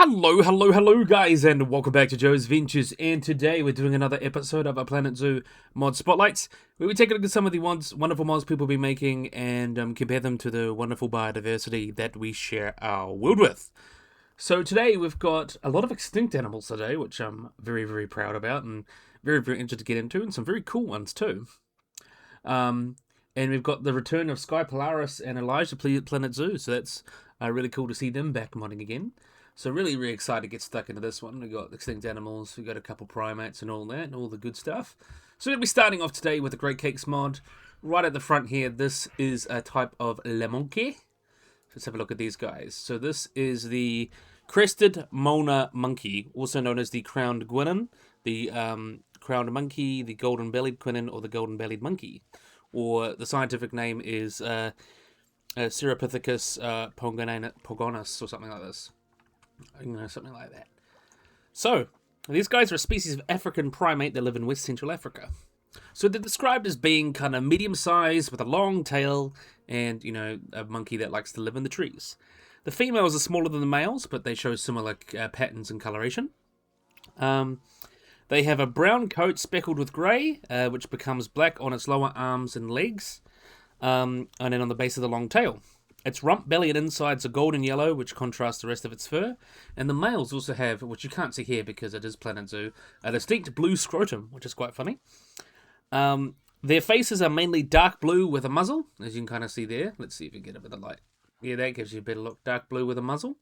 Hello guys, and welcome back to Joe's Ventures, and today we're doing another episode of our Planet Zoo mod spotlights, where we take a look at some of the wonderful mods people be making and compare them to the wonderful biodiversity that we share our world with. So today we've got a lot of extinct animals today, which I'm very proud about and very interested to get into, and some very cool ones too. And we've got the return of Sky Polaris and Elijah Planet Zoo, so that's really cool to see them back modding again. So really excited to get stuck into this one. We've got extinct animals, we've got a couple primates and all that, and all the good stuff. So we're going to be starting off today with the Great Cakes mod. Right at the front here, this is a type of le monkey. Let's have a look at these guys. So this is the Crested Mona monkey, also known as the crowned guinan, the crowned monkey, the golden-bellied guinan, or the golden-bellied monkey. Or the scientific name is Cerapithecus pogonus, or something like this. Something like that. So, these guys are a species of African primate that live in West Central Africa. So they're described as being kind of medium-sized with a long tail and, a monkey that likes to live in the trees. The females are smaller than the males, but they show similar patterns and coloration. They have a brown coat speckled with grey, which becomes black on its lower arms and legs, and then on the base of the long tail. Its rump, belly, and insides are golden yellow, which contrasts the rest of its fur. And the males also have, which you can't see here because it is Planet Zoo, a distinct blue scrotum, which is quite funny. Their faces are mainly dark blue with a muzzle, as you can kind of see there. Let's see if we get a bit of light. Yeah, that gives you a better look. Dark blue with a muzzle.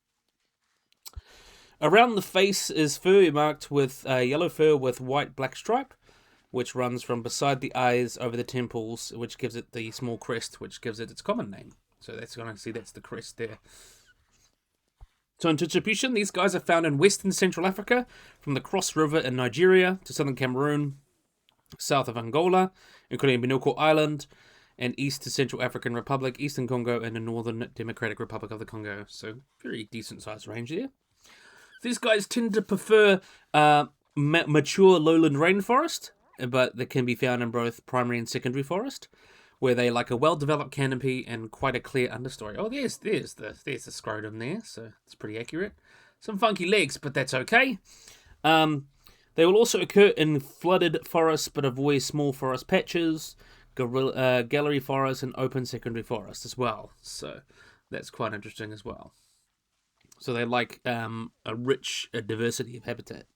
Around the face is fur marked with yellow fur with white-black stripe, which runs from beside the eyes over the temples, which gives it the small crest, which gives it its common name. So that's that's the crest there. So in distribution, these guys are found in Western Central Africa, from the Cross River in Nigeria to southern Cameroon, south of Angola, including Benoko Island, and east to Central African Republic, Eastern Congo, and the Northern Democratic Republic of the Congo. So very decent sized range there. These guys tend to prefer mature lowland rainforest, but they can be found in both primary and secondary forest, where they like a well-developed canopy and quite a clear understory. Oh, there's the scrotum there, so it's pretty accurate. Some funky legs, but that's okay. They will also occur in flooded forests, but avoid small forest patches, gallery forests, and open secondary forest as well. So that's quite interesting as well. So they like a rich diversity of habitat.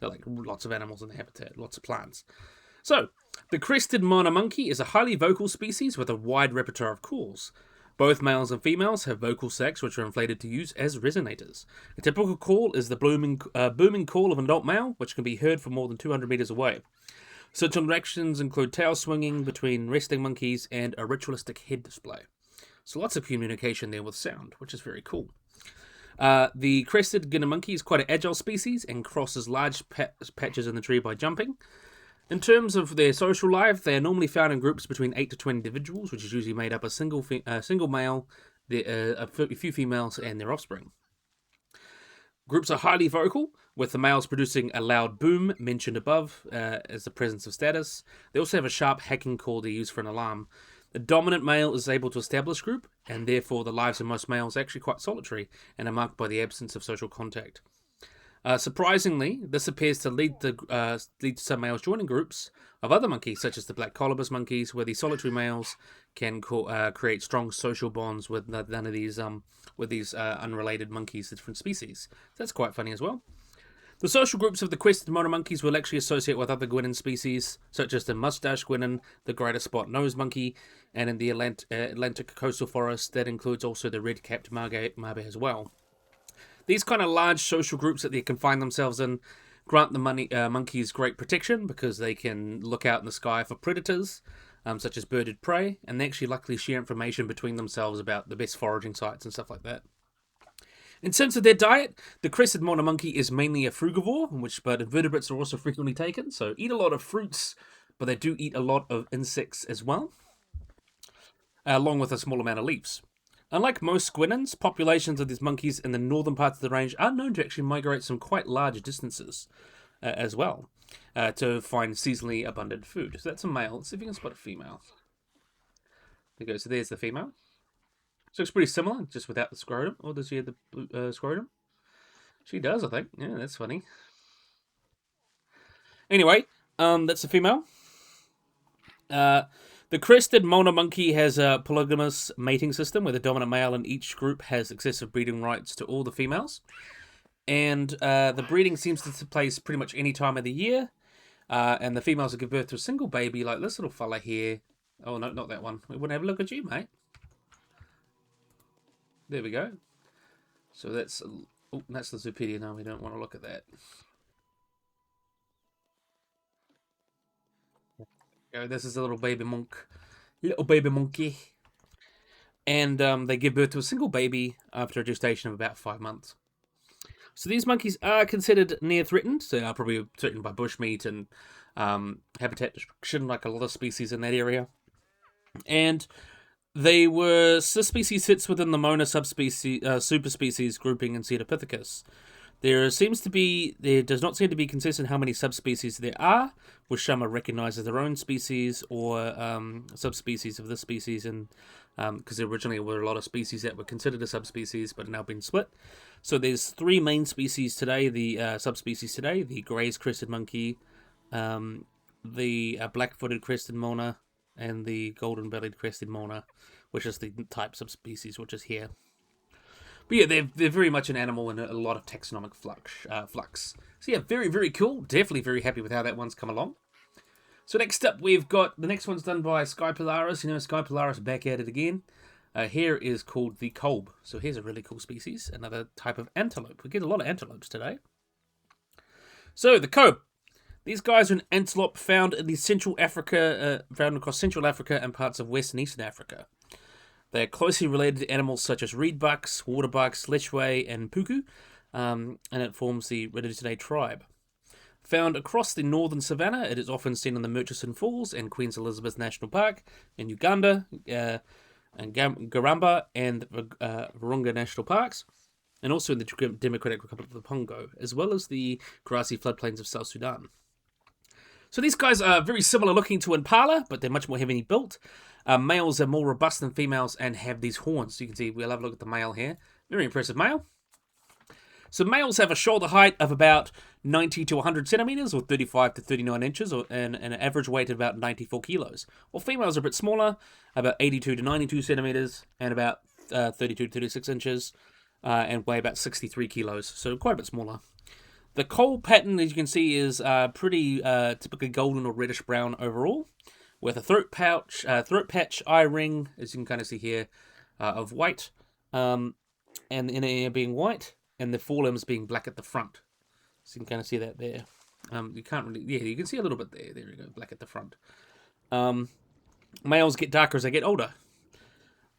They like lots of animals in the habitat, lots of plants. So, the Crested Mona monkey is a highly vocal species with a wide repertoire of calls. Both males and females have vocal sacs which are inflated to use as resonators. A typical call is the booming call of an adult male, which can be heard from more than 200 meters away. Such interactions include tail swinging between resting monkeys and a ritualistic head display. So lots of communication there with sound, which is very cool. The Crested guinan monkey is quite an agile species and crosses large patches in the tree by jumping. In terms of their social life, they are normally found in groups between 8 to 20 individuals, which is usually made up of a single male, a few females, and their offspring. Groups are highly vocal, with the males producing a loud boom, mentioned above, as the presence of status. They also have a sharp hacking call they use for an alarm. The dominant male is able to establish group, and therefore the lives of most males are actually quite solitary, and are marked by the absence of social contact. Surprisingly, this appears to lead to some males joining groups of other monkeys, such as the black colobus monkeys, where the solitary males can create strong social bonds with none of these unrelated monkeys of different species. So that's quite funny as well. The social groups of the Crested Mona monkeys will actually associate with other guinan species, such as the mustache guinan, the greater spot-nosed monkey, and in the Atlantic coastal forest, that includes also the red-capped mabe as well. These kind of large social groups that they confine themselves in grant the monkeys great protection because they can look out in the sky for predators, such as birded prey, and they actually luckily share information between themselves about the best foraging sites and stuff like that. In terms of their diet, the Crested Mona monkey is mainly a frugivore, but invertebrates are also frequently taken, so eat a lot of fruits, but they do eat a lot of insects as well, along with a small amount of leaves. Unlike most guinans, populations of these monkeys in the northern parts of the range are known to actually migrate some quite large distances as well to find seasonally abundant food. So that's a male. Let's see if we can spot a female. There you go. So there's the female. So it's pretty similar, just without the scrotum. Or does she have the scrotum? She does, I think. Yeah, that's funny. Anyway, that's the female. Uh, the crested Mona monkey has a polygamous mating system where the dominant male in each group has excessive breeding rights to all the females. And the breeding seems to take place pretty much any time of the year. And the females will give birth to a single baby like this little fella here. Oh, no, not that one. We want to have a look at you, mate. There we go. So that's the Zupedia. No, we don't want to look at that. This is a little baby monkey. And they give birth to a single baby after a gestation of about 5 months. So these monkeys are considered near threatened. So they are probably threatened by bushmeat and habitat destruction, like a lot of species in that area. And this species sits within the Mona subspecies, superspecies grouping in Cetopithecus. There does not seem to be consensus how many subspecies there are, with some are recognised as their own species or subspecies of this species, and because originally there were a lot of species that were considered a subspecies but have now been split. So there's 3 main species today, the subspecies today: the Gray's crested monkey, the black-footed crested mona, and the golden-bellied crested mona, which is the type subspecies which is here. But yeah, they're very much an animal in a lot of taxonomic flux. So yeah, very, very cool. Definitely very happy with how that one's come along. So next up, we've got the next one's done by Sky Polaris. Sky Polaris back at it again. Here is called the kolb. So here's a really cool species, another type of antelope. We get a lot of antelopes today. So the kolb. These guys are an antelope found in found across Central Africa and parts of West and Eastern Africa. They are closely related to animals such as reedbucks, waterbucks, lechwe, and puku, and it forms the Reducidae tribe. Found across the northern savannah, it is often seen in the Murchison Falls and Queen Elizabeth National Park in Uganda, and Garamba and Virunga National Parks, and also in the Democratic Republic of the Congo, as well as the grassy floodplains of South Sudan. So these guys are very similar looking to impala, but they're much more heavily built. Males are more robust than females and have these horns. So you can see, we'll have a look at the male here. Very impressive male. So males have a shoulder height of about 90 to 100 centimeters, or 35 to 39 inches, and an average weight of about 94 kilos. While females are a bit smaller, about 82 to 92 centimeters, and about 32 to 36 inches, and weigh about 63 kilos. So quite a bit smaller. The kolb pattern, as you can see, is pretty typically golden or reddish brown overall, with a throat patch, eye ring, as you can kind of see here, of white, and the inner ear being white, and the forelimbs being black at the front. So you can kind of see that there. You can't really, yeah, you can see a little bit there. There we go, black at the front. Males get darker as they get older.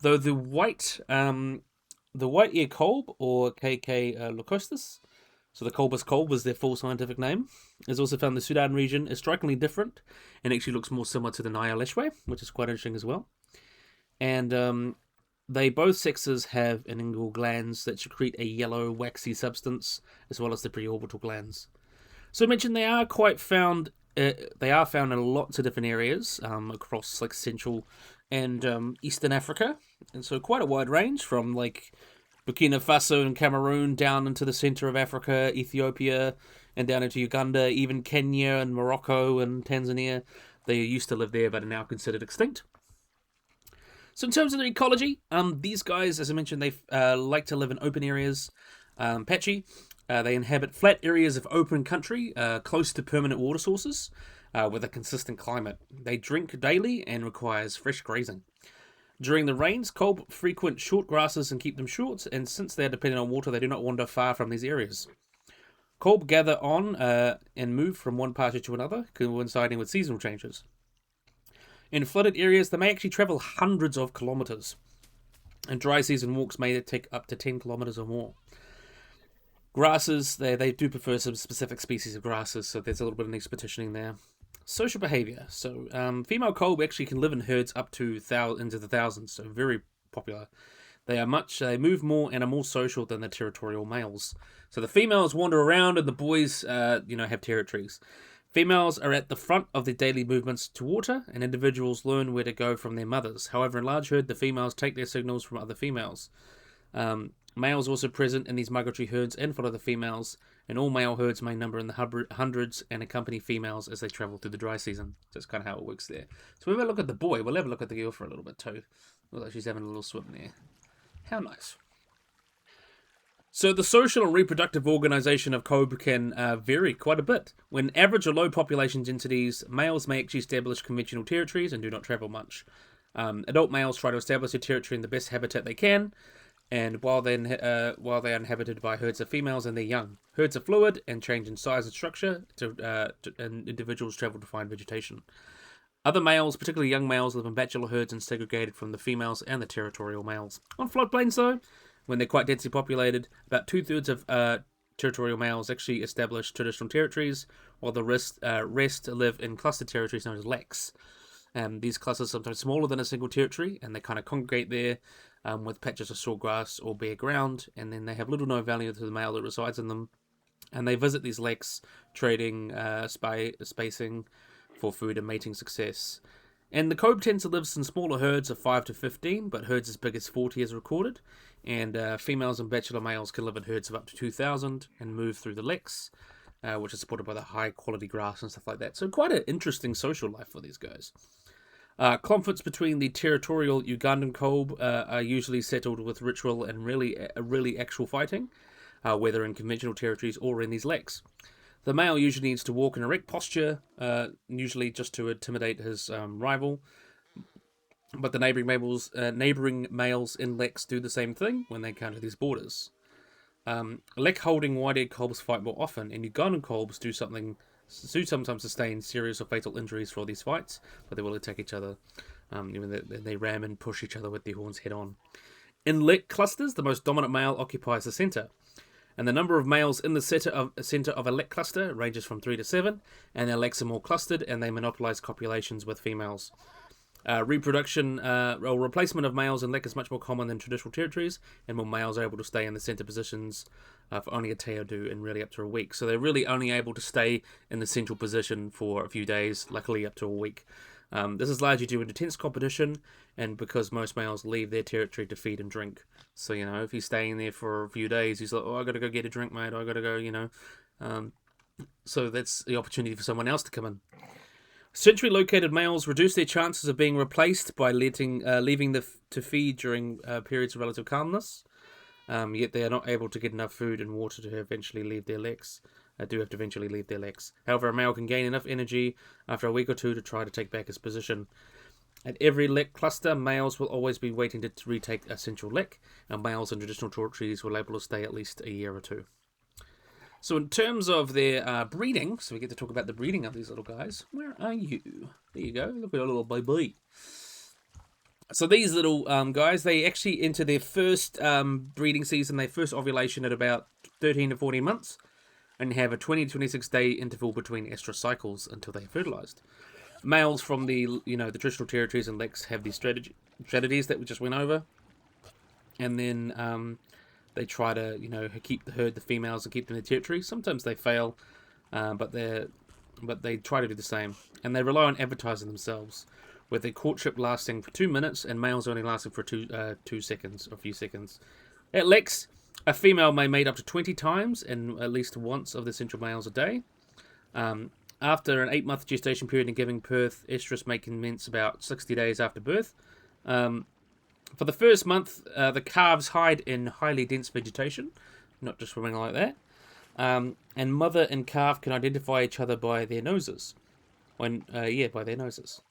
Though the white ear kolb, or KK leucostis, so the kolbus kolb was their full scientific name, is also found in the Sudan region, is strikingly different, and actually looks more similar to the Nile lechwe, which is quite interesting as well. And both sexes have inguinal glands that secrete a yellow waxy substance, as well as the preorbital glands. So I mentioned they are found in lots of different areas across like Central and Eastern Africa, and so quite a wide range from like Burkina Faso and Cameroon down into the center of Africa, Ethiopia, and down into Uganda, even Kenya and Morocco and Tanzania. They used to live there but are now considered extinct. So in terms of their ecology, these guys, as I mentioned, they like to live in open areas, patchy. They inhabit flat areas of open country, close to permanent water sources, with a consistent climate. They drink daily and requires fresh grazing. During the rains, kolb frequent short grasses and keep them short, and since they are dependent on water, they do not wander far from these areas. Kolb gather on and move from one pasture to another, coinciding with seasonal changes. In flooded areas, they may actually travel hundreds of kilometers, and dry season walks may take up to 10 kilometers or more. Grasses, they do prefer some specific species of grasses, so there's a little bit of niche petitioning there. Social behavior. So female kolb actually can live in herds up to into the thousands, so very popular. They move more and are more social than the territorial males. So the females wander around and the boys, have territories. Females are at the front of the daily movements to water, and individuals learn where to go from their mothers. However, in large herd, the females take their signals from other females. Males also present in these migratory herds and follow the females, and all male herds may number in the hundreds and accompany females as they travel through the dry season. So that's kind of how it works there. So when we look at the boy, we'll have a look at the girl for a little bit too. Looks like she's having a little swim there. How nice. So the social and reproductive organisation of Kobe can vary quite a bit. When average or low population densities, males may actually establish conventional territories and do not travel much. Adult males try to establish their territory in the best habitat they can, and while they are inhabited by herds of females and they're young. Herds are fluid and change in size and structure, and individuals travel to find vegetation. Other males, particularly young males, live in bachelor herds and segregated from the females and the territorial males. On floodplains, though, when they're quite densely populated, about 2/3 of territorial males actually establish traditional territories, while the rest live in cluster territories known as leks. These clusters are sometimes smaller than a single territory, and they kind of congregate there with patches of sawgrass or bare ground, and then they have little no value to the male that resides in them. And they visit these leks, trading spacing for food and mating success. And the Kobe tends to live in smaller herds of 5 to 15, but herds as big as 40 is recorded. And females and bachelor males can live in herds of up to 2,000 and move through the leks, which is supported by the high quality grass and stuff like that. So quite an interesting social life for these guys. Conflicts between the territorial Ugandan Kobe are usually settled with ritual and really actual fighting, whether in conventional territories or in these leks. The male usually needs to walk in erect posture, usually just to intimidate his rival. But the neighbouring males in leks do the same thing when they encounter these borders. Lek-holding white-eared kolbs fight more often, and Ugandan kolbs do sometimes sustain serious or fatal injuries for these fights, but they will attack each other. They ram and push each other with their horns head-on. In lek clusters, the most dominant male occupies the centre, and the number of males in the centre of a lek cluster ranges from 3 to 7, and their leks are more clustered, and they monopolise copulations with females. Reproduction or replacement of males in lek is much more common than traditional territories, and more males are able to stay in the centre positions for only a day or two, and really up to a week. So they're really only able to stay in the central position for a few days, luckily up to a week. This is largely due to intense competition, and because most males leave their territory to feed and drink. So, if he's staying there for a few days, he's like, I got to go get a drink, mate, I got to go, so that's the opportunity for someone else to come in. Centrally located males reduce their chances of being replaced by leaving to feed during periods of relative calmness. Yet they are not able to get enough food and water to eventually leave their leks. However, a male can gain enough energy after a week or two to try to take back his position. At every lek cluster, males will always be waiting to retake a central lek, and males in traditional territories will be able to stay at least a year or two. So in terms of their breeding, so we get to talk about the breeding of these little guys. Where are you? There you go. Look at a little baby. So these little guys, they actually enter their first breeding season, their first ovulation at about 13 to 14 months, and have a 20 to 26 day interval between estrous cycles until they're fertilized. Males from the the traditional territories and leks have these strategies that we just went over, and then they try to keep the females and keep them in the territory. Sometimes they fail, but they try to do the same, and they rely on advertising themselves, with their courtship lasting for 2 minutes and males only lasting for 2 seconds or a few seconds. At leks, a female may mate up to 20 times and at least once of the central males a day. After an 8-month gestation period and giving birth, estrus may commence about 60 days after birth. For the first month, the calves hide in highly dense vegetation, not just swimming like that. And mother and calf can identify each other by their noses. By their noses.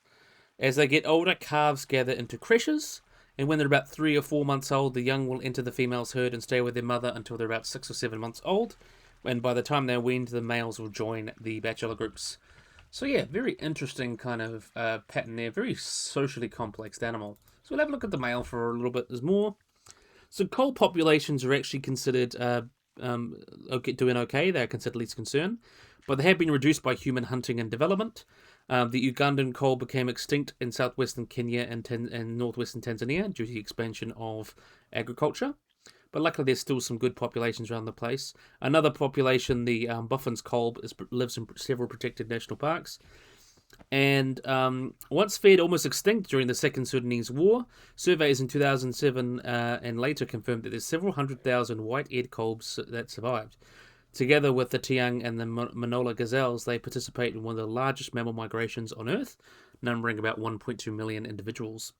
As they get older, calves gather into creches, and when they're about 3 or 4 months old, the young will enter the female's herd and stay with their mother until they're about 6 or 7 months old. And by the time they're weaned, the males will join the bachelor groups. So yeah, very interesting kind of pattern there. Very socially complex animal. So we'll have a look at the male for a little bit more. So coal populations are actually considered doing okay. They're considered least concern, but they have been reduced by human hunting and development. The Ugandan coal became extinct in southwestern Kenya and northwestern Tanzania due to the expansion of agriculture. But luckily there's still some good populations around the place. Another population, the Buffin's kolb, lives in several protected national parks. And once feared almost extinct during the Second Sudanese War, surveys in 2007 and later confirmed that there's several 100,000 white-eared kolbs that survived. Together with the Tiang and the Manola gazelles, they participate in one of the largest mammal migrations on Earth, numbering about 1.2 million individuals.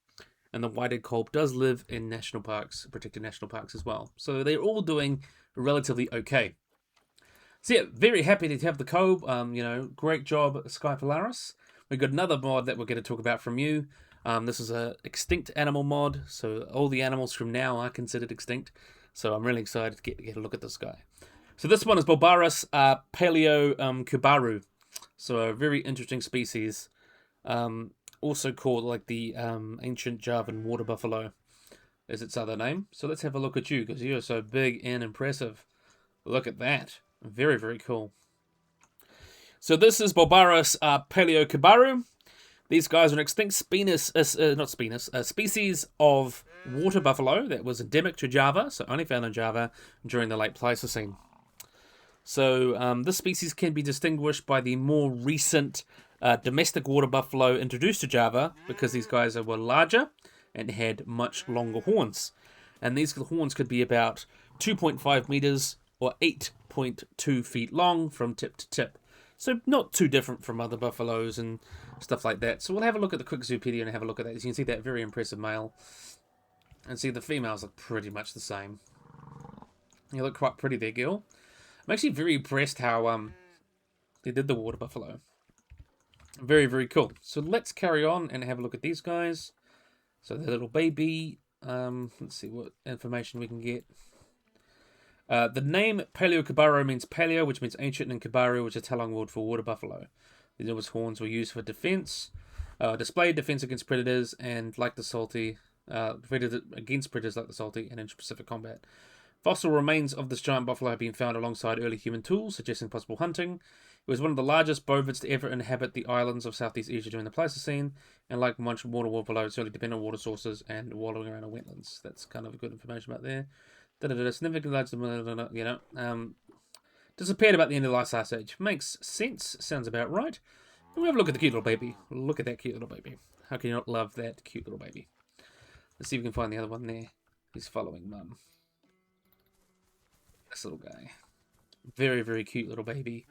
And the white-eared kolb does live in national parks, protected national parks as well. So they're all doing relatively okay. So yeah, very happy to have the kolb. Great job, Sky Polaris. We've got another mod that we're going to talk about from you. This is a extinct animal mod, so all the animals from now are considered extinct. So I'm really excited to get a look at this guy. So this one is Bulbarus Palorchestes. So a very interesting species. Also called like the ancient Javan water buffalo is its other name. So let's have a look at you, because you're so big and impressive. Look at that. Very, very cool. So this is Bulbarus Palorchestes. These guys are an extinct species of water buffalo that was endemic to Java, so only found in Java during the late Pleistocene. So this species can be distinguished by the more recent domestic water buffalo introduced to Java, because these guys were larger and had much longer horns. And these horns could be about 2.5 meters or 8.2 feet long from tip to tip. So not too different from other buffaloes and stuff like that. So we'll have a look at the quick Zoopedia and have a look at that. As you can see, that very impressive male. And see, the females look pretty much the same. You look quite pretty there, girl. I'm actually very impressed how they did the water buffalo. Very, very cool. So let's carry on and have a look at these guys. So the little baby. Let's see what information we can get. The name Palorchestes means paleo, which means ancient, and Kibaru, which is Talang word for water buffalo. The enormous horns were used for defense, displayed defense against predators, and like the salty, against predators like the salty, and in specific combat. Fossil remains of this giant buffalo have been found alongside early human tools, suggesting possible hunting. It was one of the largest bovids to ever inhabit the islands of Southeast Asia during the Pleistocene, and like much water buffalo, it's only dependent on water sources and wallowing around in wetlands. That's kind of good information about there. Significant large, disappeared about the end of the last ice age. Makes sense. Sounds about right. And we have a look at the cute little baby. Look at that cute little baby. How can you not love that cute little baby? Let's see if we can find the other one there. He's following mum. This little guy. Very, very cute little baby.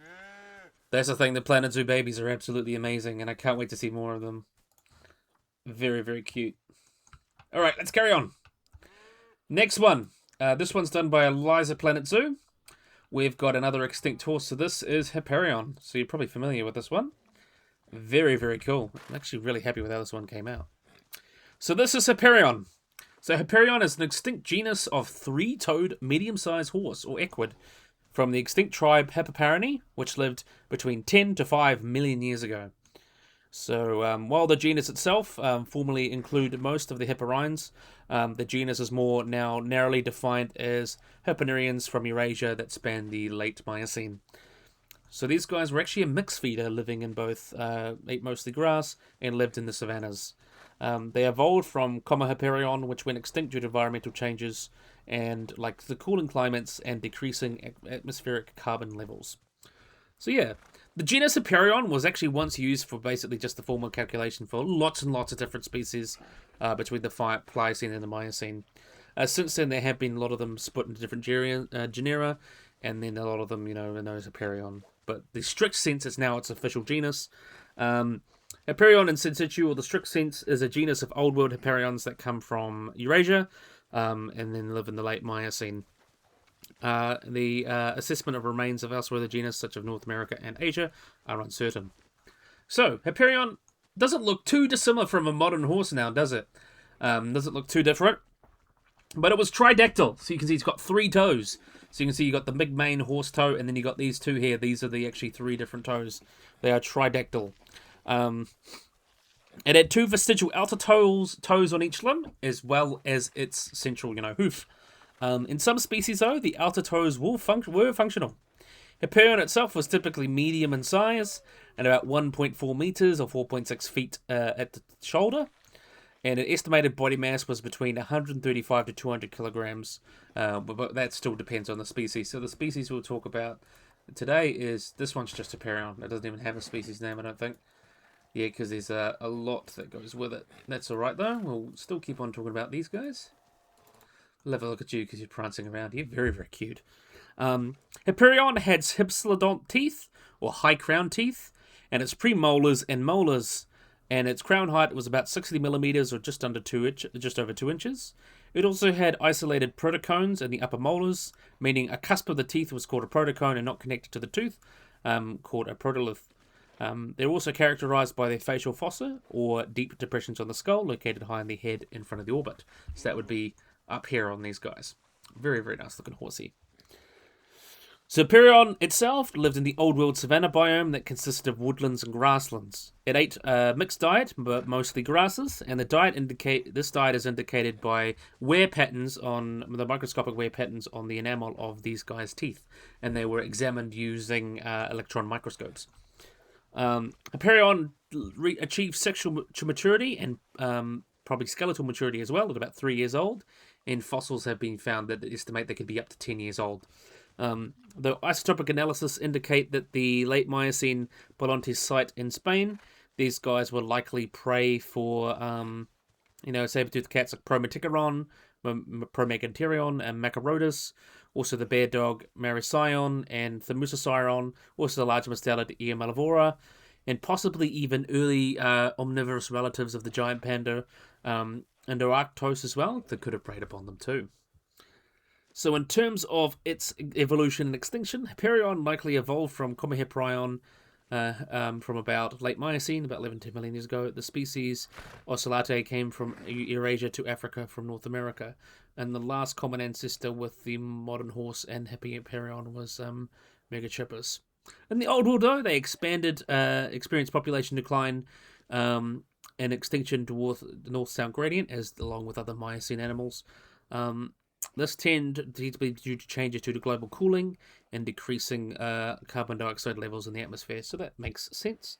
That's the thing. The Planet Zoo babies are absolutely amazing, and I can't wait to see more of them. Very, very cute. All right, let's carry on. Next one. This one's done by Eliza Planet Zoo. We've got another extinct horse, so this is Hipparion. So you're probably familiar with this one. Very, very cool. I'm actually really happy with how this one came out. So this is Hipparion. So Hipparion is an extinct genus of three-toed medium-sized horse, or equid, from the extinct tribe Hipparion, which lived between 10 to 5 million years ago. So while the genus itself formerly included most of the Hipparions, the genus is more now narrowly defined as Hipparions from Eurasia that span the late Miocene. So these guys were actually a mixed feeder, living in both, ate mostly grass and lived in the savannas. They evolved from Common Hipparion, which went extinct due to environmental changes and like the cooling climates and decreasing atmospheric carbon levels. So yeah. The genus Hipparion was actually once used for basically just the formal calculation for lots and lots of different species between the Pliocene and the Miocene. Since then, there have been a lot of them split into different genera, and then a lot of them, are known as Hipparion. But the strict sense is now its official genus. Hipparion in situ, or the strict sense, is a genus of Old World Hipparions that come from Eurasia and then live in the late Miocene. The assessment of remains of elsewhere the genus, such as North America and Asia, are uncertain. So, Hipparion doesn't look too dissimilar from a modern horse now, does it? Doesn't look too different. But it was tridactyl, so you can see it's got 3 toes. So you can see you got the big main horse toe, and then you got these 2 here. These are the actually 3 different toes. They are tridactyl. It had 2 vestigial outer toes on each limb, as well as its central, hoof. In some species, though, the outer toes were functional. Hipparion itself was typically medium in size, at about 1.4 meters or 4.6 feet at the shoulder, and an estimated body mass was between 135 to 200 kilograms, but that still depends on the species. So the species we'll talk about today is, this one's just Hipparion. It doesn't even have a species name, I don't think. Yeah, because there's a lot that goes with it. That's all right, though. We'll still keep on talking about these guys. We'll have a look at you because you're prancing around here. Very, very cute. Hipparion had hypsilodont teeth, or high crown teeth, and its premolars and molars, and its crown height was about 60 millimeters, or just over 2 inches. It also had isolated protocones in the upper molars, meaning a cusp of the teeth was called a protocone and not connected to the tooth, called a protolith. They're also characterized by their facial fossa, or deep depressions on the skull, located high in the head in front of the orbit. So that would be up here on these guys. Very, very nice looking horsey. So Hipparion itself lived in the Old World savanna biome that consisted of woodlands and grasslands. It ate a mixed diet, but mostly grasses, and this diet is indicated by wear patterns on the microscopic wear patterns on the enamel of these guys' teeth, and they were examined using electron microscopes. Hipparion achieved sexual maturity and probably skeletal maturity as well at about 3 years old, and fossils have been found that estimate they could be up to 10 years old. The isotopic analysis indicate that the late Miocene Palorchestes site in Spain, these guys were likely prey for, saber-toothed cats like Prometicaron, Promeganterion, and Macarodus, also the bear dog Maricyon and Thermusociron, also the large mustelid Eomalivora, and possibly even early omnivorous relatives of the giant panda, and Arctos as well, that could have preyed upon them too. So in terms of its evolution and extinction, Hipparion likely evolved from Common Hipparion from about late Miocene, about 11 to 10 million years ago. The species Ocelate came from Eurasia to Africa from North America. And the last common ancestor with the modern horse and Hipparion was Megachippus. In the Old World, though, they experienced population decline and extinction towards the north-south gradient, along with other Miocene animals. This tended to be due to changes due to global cooling and decreasing carbon dioxide levels in the atmosphere. So that makes sense.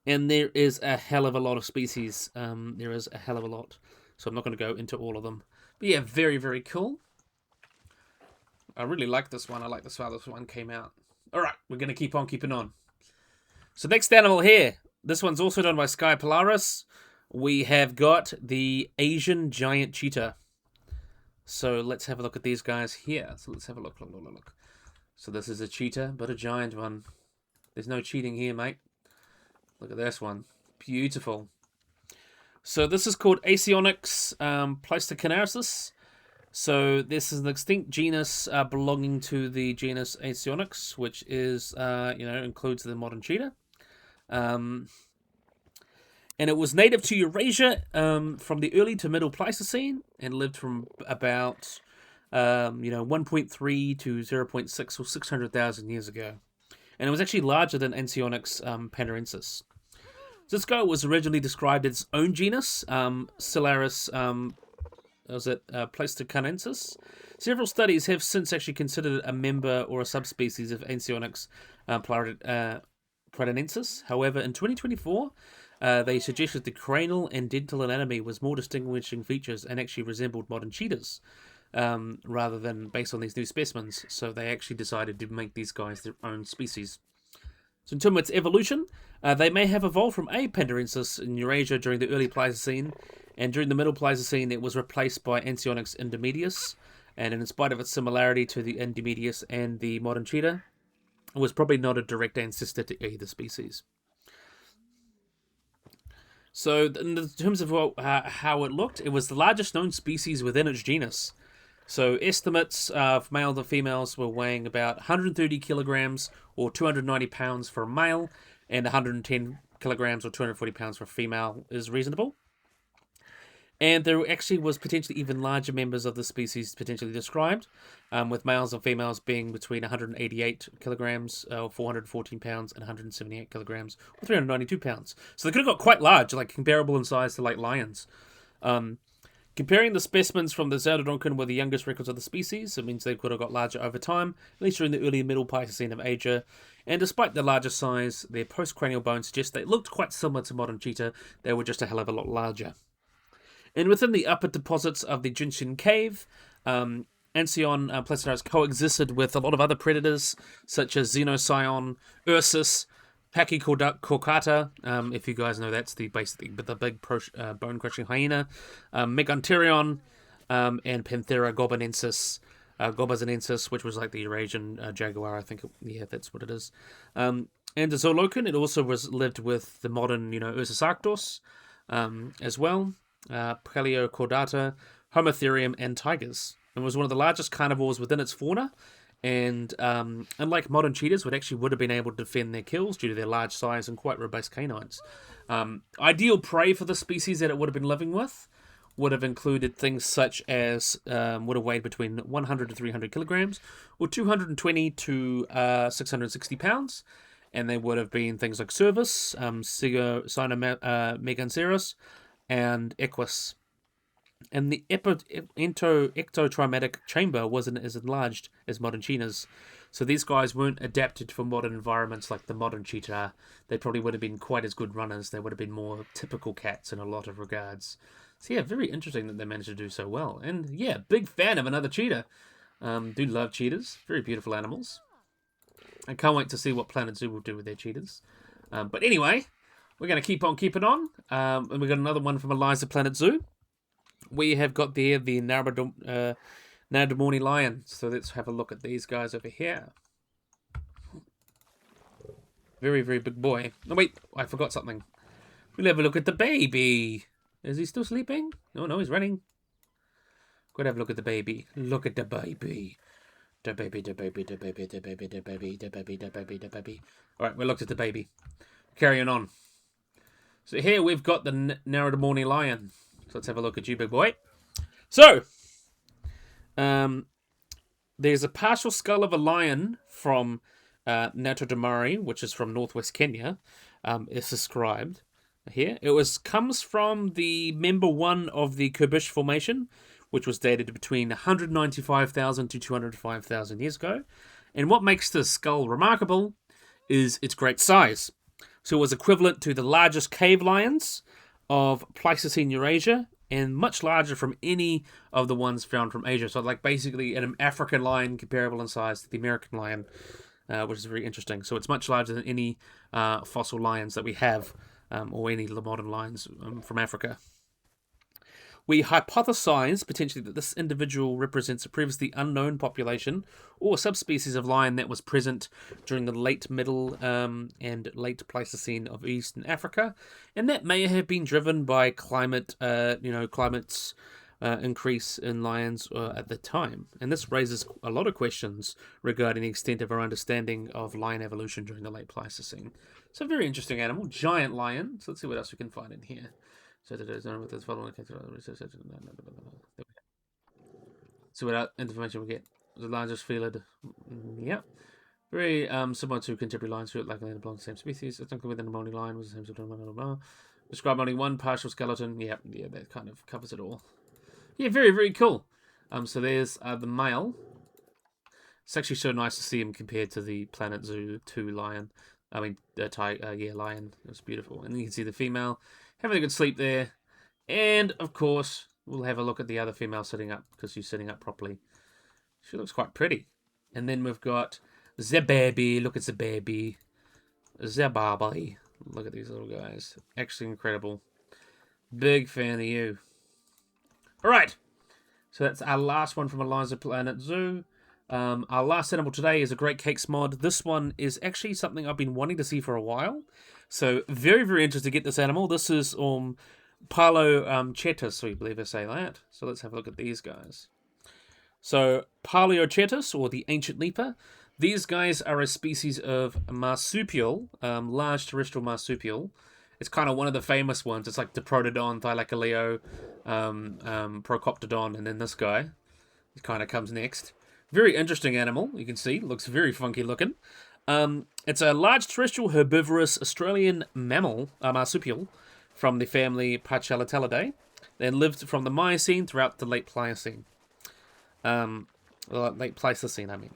And there is a hell of a lot of species. There is a hell of a lot. So I'm not going to go into all of them. But yeah, very, very cool. I really like this one. I like this how this one came out. All right, we're going to keep on keeping on. So next animal here. This one's also done by Sky Polaris. We have got the Asian giant cheetah. So let's have a look at these guys here. So let's have a look. So this is a cheetah, but a giant one. There's no cheating here, mate. Look at this one. Beautiful. So this is called Asionix Pleistocanaris. So this is an extinct genus belonging to the genus Asionix, which is, includes the modern cheetah. And it was native to Eurasia from the early to middle Pleistocene and lived from about 1.3 to 0.6 or 600,000 years ago. And it was actually larger than Asionix pandarensis. This guy was originally described as its own genus, Silaris Pleistocanaris. Several studies have since actually considered it a member or a subspecies of Asionix pratensis. However, in 2024, they suggested the cranial and dental anatomy was more distinguishing features and actually resembled modern cheetahs rather than based on these new specimens. So they actually decided to make these guys their own species. So in terms of its evolution, they may have evolved from A. pandarensis in Eurasia during the early Pleistocene, and during the middle Pleistocene it was replaced by Asionix intermedius, and in spite of its similarity to the intermedius and the modern cheetah, it was probably not a direct ancestor to either species. So in terms of how it looked, it was the largest known species within its genus. So estimates of males and females were weighing about 130 kilograms or 290 pounds for a male, and 110 kilograms or 240 pounds for a female is reasonable. And there actually was potentially even larger members of the species potentially described, with males and females being between 188 kilograms, or 414 pounds, and 178 kilograms, or 392 pounds. So they could have got quite large, like comparable in size to like lions. Comparing the specimens from the Natodomeri with the youngest records of the species, it means they could have got larger over time, at least during the early and middle Pleistocene of Asia. And despite their larger size, their postcranial bones suggest they looked quite similar to modern cheetah. They were just a hell of a lot larger. And within the upper deposits of the Jinshin Cave, Ancion Pleistocanaris coexisted with a lot of other predators, such as Xenocyon, Ursus, Corcata, if you guys know, that's the basically the big bone-crushing hyena. Meganterion, and Panthera gobbazinensis, which was like the Eurasian jaguar, I think. Yeah, that's what it is. And the Zoolocan, it also lived with the modern, Ursus arctos, as well. Paleocordata, Homotherium, and tigers. It was one of the largest carnivores within its fauna. And unlike modern cheetahs, would have been able to defend their kills due to their large size and quite robust canines. Ideal prey for the species that it would have been living with would have included things such as would have weighed between 100 to 300 kilograms, or 220 to 660 pounds, and they would have been things like Cervus, Cynomeganceros, and Equus. And the ectotrimatic chamber wasn't as enlarged as modern cheetahs. So these guys weren't adapted for modern environments like the modern cheetah. They probably would have been quite as good runners. They would have been more typical cats in a lot of regards. So yeah, very interesting that they managed to do so well. And yeah, big fan of another cheetah. Do love cheetahs. Very beautiful animals. I can't wait to see what Planet Zoo will do with their cheetahs. But anyway, we're going to keep on keeping on. And we've got another one from Eliza Planet Zoo. We have got there the Natodomeri lion. So let's have a look at these guys over here. Very, very big boy. No, wait, I forgot something. We'll have a look at the baby. Is he still sleeping? No, he's running. Go and have a look at the baby. Look at the baby. The baby. Alright, we looked at the baby. Carrying on. So here we've got the Natodomeri lion. So let's have a look at you, big boy. So, there's a partial skull of a lion from Natodomeri, which is from northwest Kenya. It's described here. It comes from the member 1 of the Kerbish Formation, which was dated between 195,000 to 205,000 years ago. And what makes the skull remarkable is its great size. So it was equivalent to the largest cave lions of Pleistocene Eurasia, and much larger from any of the ones found from Asia. So like basically an African lion comparable in size to the American lion, which is very interesting. So it's much larger than any fossil lions that we have, or any modern lions from Africa. We hypothesize potentially that this individual represents a previously unknown population or subspecies of lion that was present during the late Middle and late Pleistocene of Eastern Africa, and that may have been driven by climate's increase in lions at the time. And this raises a lot of questions regarding the extent of our understanding of lion evolution during the late Pleistocene. It's a very interesting animal, giant lion. So let's see what else we can find in here. So what information we get. The largest felid. Yeah. Very similar to contemporary lions who like land belong to the same species. It's not within the Natodomeri lion was the same sort of describe only one partial skeleton. Yeah, that kind of covers it all. Yeah, very, very cool. So there's the male. It's actually so nice to see him compared to the Planet Zoo 2 lion. I mean, lion. It was beautiful. And you can see the female having a good sleep there. And, of course, we'll have a look at the other female sitting up, because she's sitting up properly. She looks quite pretty. And then we've got the baby. Look at the baby. The baby. Look at these little guys. Actually incredible. Big fan of you. Alright. So that's our last one from Eliza Planet Zoo. Our last animal today is a Great Cakes mod. This one is actually something I've been wanting to see for a while. So very, very interested to get this animal. This is Palorchestes, we believe I say that. So let's have a look at these guys. So Palorchestes, or the ancient leper. These guys are a species of marsupial, large terrestrial marsupial. It's kind of one of the famous ones. It's like Diprotodon, Thylacoleo, Procoptodon, and then this guy. It kind of comes next. Very interesting animal, you can see. Looks very funky looking. It's a large terrestrial herbivorous Australian mammal, marsupial, from the family Pachylidellidae. They lived from the Miocene throughout the late Pliocene. Late Pleistocene, I mean.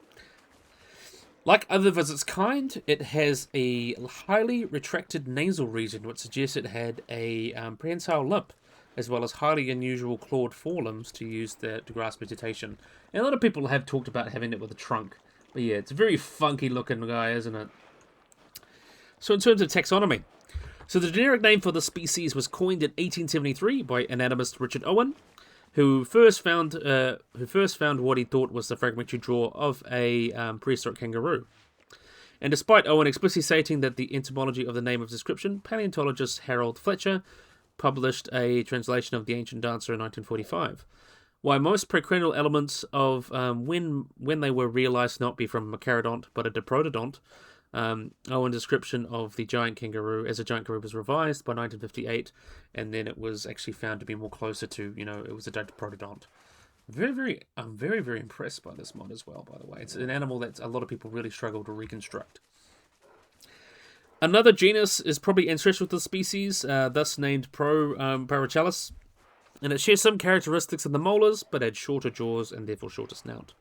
Like others of its kind, it has a highly retracted nasal region, which suggests it had a prehensile lip, as well as highly unusual clawed forelimbs to use to grasp vegetation. And a lot of people have talked about having it with a trunk. But yeah, it's a very funky looking guy, isn't it? So in terms of taxonomy, so the generic name for the species was coined in 1873 by anatomist Richard Owen, who first found what he thought was the fragmentary jaw of a prehistoric kangaroo. And despite Owen explicitly stating that the etymology of the name of description, paleontologist Harold Fletcher published a translation of the ancient dancer in 1945. While most precranial elements of when they were realized to not be from a charodont but a diprotodont, Owen's description of the giant kangaroo as a giant kangaroo was revised by 1958, and then it was actually found to be more closer to, it was a diprotodont. I'm very, very impressed by this mod as well, by the way. It's an animal that a lot of people really struggle to reconstruct. Another genus is probably ancestral to the species, thus named Palorchestes, and it shares some characteristics of the molars, but had shorter jaws and therefore shorter snout.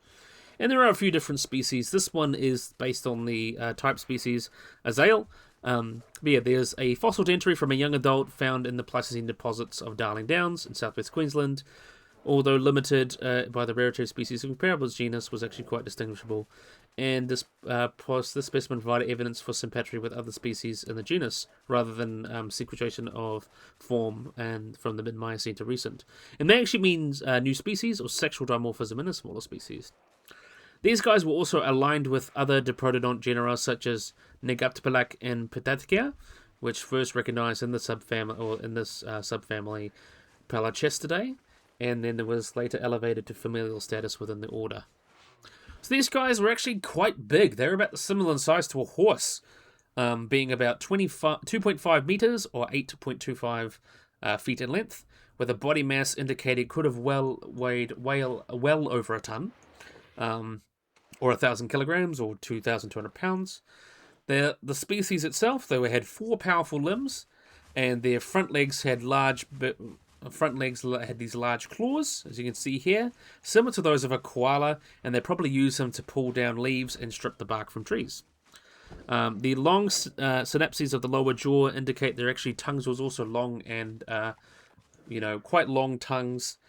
And there are a few different species. This one is based on the type species Azale. There's a fossil dentary from a young adult found in the Pleistocene deposits of Darling Downs in southwest Queensland. Although limited by the rarity of species, the comparable genus was actually quite distinguishable. And this specimen provided evidence for sympatry with other species in the genus, rather than sequestration of form and from the mid-Miocene to recent. And that actually means new species or sexual dimorphism in a smaller species. These guys were also aligned with other diprotodont genera such as Negaptopelak and Pitathia, which first recognized in the subfamily Palorchestidae, and then it was later elevated to familial status within the order. So these guys were actually quite big. They were about similar in size to a horse, being about 2.5 meters or 8.25 feet in length, with a body mass indicated could have weighed well over a ton. Or 1,000 kilograms, or 2,200 pounds. The species itself, though, had 4 powerful limbs, and their front legs had these large claws, as you can see here, similar to those of a koala, and they probably use them to pull down leaves and strip the bark from trees. The long synapses of the lower jaw indicate their actually tongues was also long and, quite long tongues.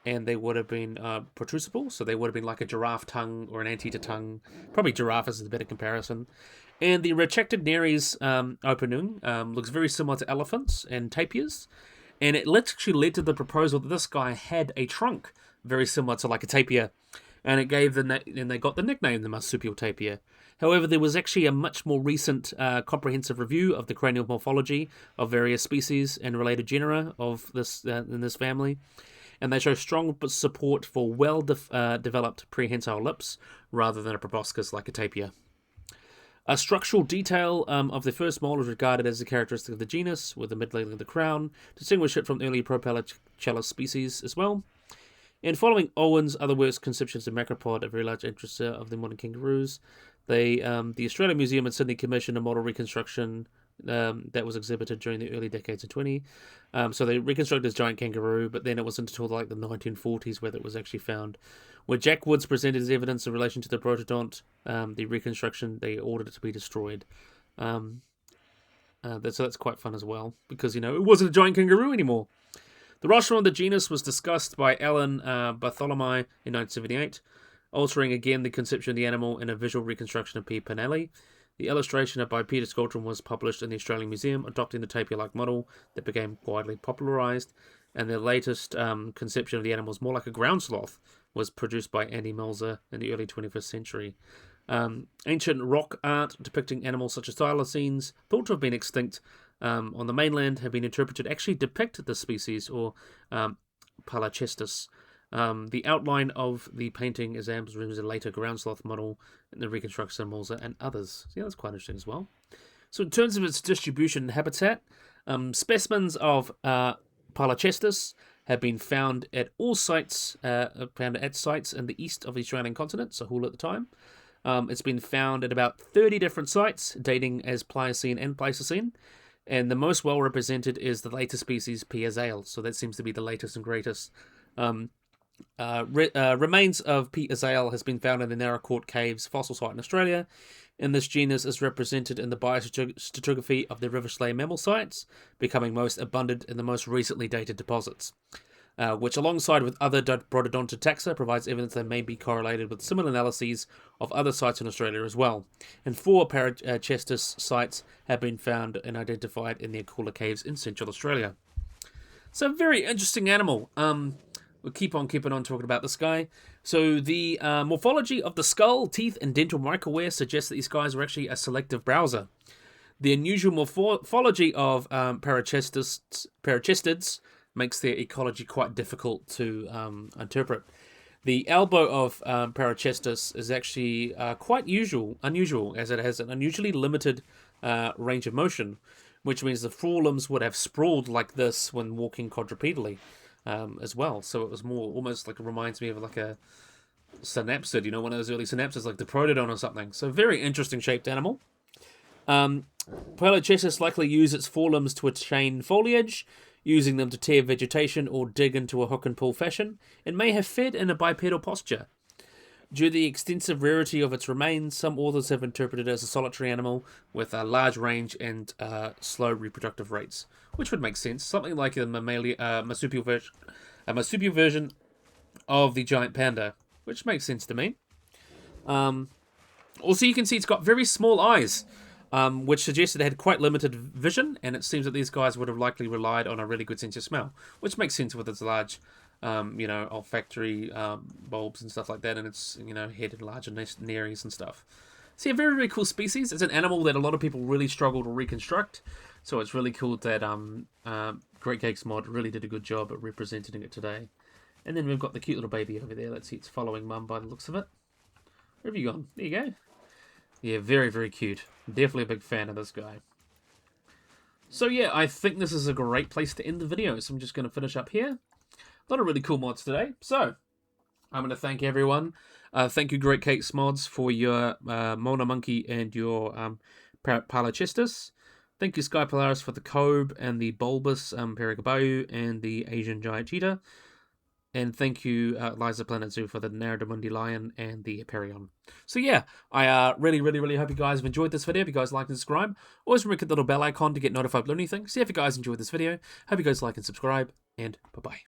And they would have been protrusible, so they would have been like a giraffe tongue or an anteater tongue. Probably giraffe is a better comparison. And the retracted nares opening looks very similar to elephants and tapirs. And it actually led to the proposal that this guy had a trunk very similar to like a tapir. And it gave and they got the nickname the marsupial tapir. However, there was actually a much more recent comprehensive review of the cranial morphology of various species and related genera of this in this family. And they show strong support for well-developed prehensile lips rather than a proboscis like a tapir. A structural detail of the first mole is regarded as a characteristic of the genus, with the mid-laying of the crown, distinguish it from early Propalorchestes species as well. And following Owen's other works, conceptions of macropod, a very large interest of the modern kangaroos, the Australian Museum in Sydney commissioned a model reconstruction that was exhibited during the early decades of 20. So they reconstructed this giant kangaroo, but then it wasn't until like the 1940s where it was actually found. Where Jack Woods presented his evidence in relation to the protodont, the reconstruction, they ordered it to be destroyed. So that's quite fun as well, because, it wasn't a giant kangaroo anymore. The rostrum of the genus was discussed by Alan Bartholomew in 1978, altering again the conception of the animal in a visual reconstruction of P. Pinelli. The illustration by Peter Scoldrum was published in the Australian Museum, adopting the tapir-like model that became widely popularised, and the latest conception of the animal was more like a ground sloth, was produced by Andy Melzer in the early 21st century. Ancient rock art depicting animals such as thylacines, thought to have been extinct on the mainland, have been interpreted to actually depict the species, or Palorchestes. The outline of the painting is a later ground sloth model in the reconstruction of Melzer and others. So that's quite interesting as well. So in terms of its distribution and habitat, specimens of Palorchestes have been found at all sites, sites in the east of the Australian continent, so Hula at the time. It's been found at about 30 different sites, dating as Pliocene and Pleistocene, and the most well represented is the latest species P. azale, so that seems to be the latest and greatest. Remains of P. azale has been found in the Narracourt Caves fossil site in Australia, and this genus is represented in the biostratigraphy of the River Schley mammal sites, becoming most abundant in the most recently dated deposits. which alongside with other Brododonta taxa provides evidence they may be correlated with similar analyses of other sites in Australia as well. And 4 Palorchestes sites have been found and identified in the Akula Caves in Central Australia. So very interesting animal. We'll keep on keeping on talking about this guy. So the morphology of the skull, teeth, and dental microwear suggests that these guys were actually a selective browser. The unusual morphology of Palorchestes makes their ecology quite difficult to interpret. The elbow of Palorchestes is actually quite unusual, as it has an unusually limited range of motion, which means the forelimbs would have sprawled like this when walking quadrupedally as well. So it was more almost like, it reminds me of like a synapsid, one of those early synapsids like the Protodon or something. So very interesting shaped animal. Palorchestes likely use its forelimbs to attain foliage, using them to tear vegetation or dig into a hook and pull fashion, and may have fed in a bipedal posture. Due to the extensive rarity of its remains, some authors have interpreted it as a solitary animal with a large range and slow reproductive rates, which would make sense. Something like a marsupial version of the giant panda, which makes sense to me. Also, you can see it's got very small eyes, which suggests it had quite limited vision, and it seems that these guys would have likely relied on a really good sense of smell, which makes sense with its large, olfactory bulbs and stuff like that, and its, head and larger nares and stuff. So yeah, very, very cool species. It's an animal that a lot of people really struggle to reconstruct, so it's really cool that Great Cakes Mod really did a good job at representing it today. And then we've got the cute little baby over there. Let's see, it's following mum by the looks of it. Where have you gone? There you go. Yeah, very, very cute. Definitely a big fan of this guy. So yeah, I think this is a great place to end the video. So I'm just going to finish up here. A lot of really cool mods today. So I'm going to thank everyone. Thank you, Great Cakes Mods, for your Mona Monkey and your Palorchestes. Thank you, Sky Polaris, for the Kobe and the bulbous Perigabayu and the Asian Giant Cheetah. And thank you, Liza Planet Zoo, for the Natodomeri lion and the Hipparion. So yeah, I really, really, really hope you guys have enjoyed this video. If you guys like and subscribe, always remember to hit the little bell icon to get notified of anything. So yeah, if you guys enjoyed this video, hope you guys like and subscribe, and bye-bye.